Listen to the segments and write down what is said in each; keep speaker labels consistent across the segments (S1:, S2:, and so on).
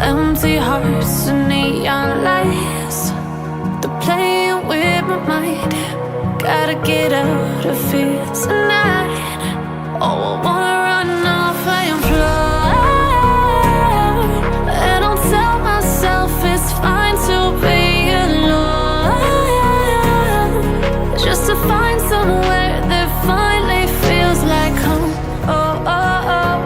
S1: Empty hearts and neon lights, they're playing with my mind. Gotta get out of here tonight. Oh, I wanna run off and fly. And I'll tell myself it's fine to be alone, just to find somewhere that finally feels like home. Oh, oh, oh.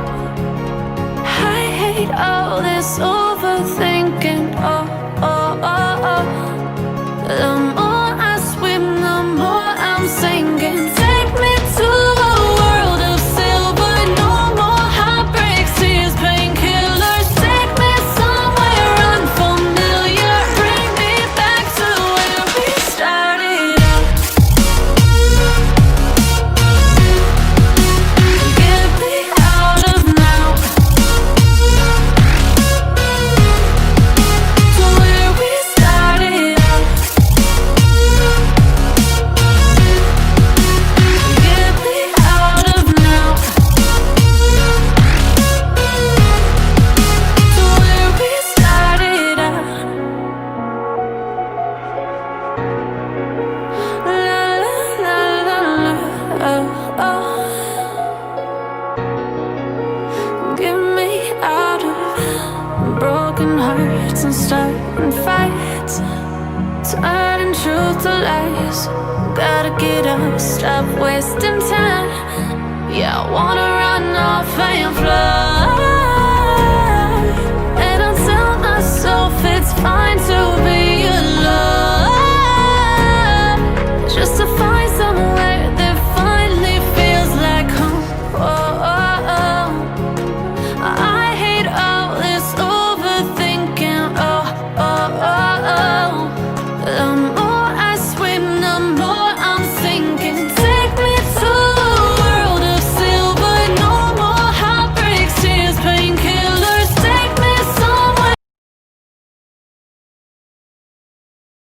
S1: I hate all this overthinking. Oh, oh, oh, oh. The more I swim, the more I'm sinking. Take me to a world of silver. No more heartbreaks, tears, painkillers. Take me somewhere unfamiliar. Bring me back to where we started out. Get me out of now, to where we started out. Get me out of now, to where we started out. La la la la la, oh, oh. Get me out of broken hearts and starting fights, turning truth to lies. Gotta get up, stop wasting time. Yeah, I wanna run off and fly.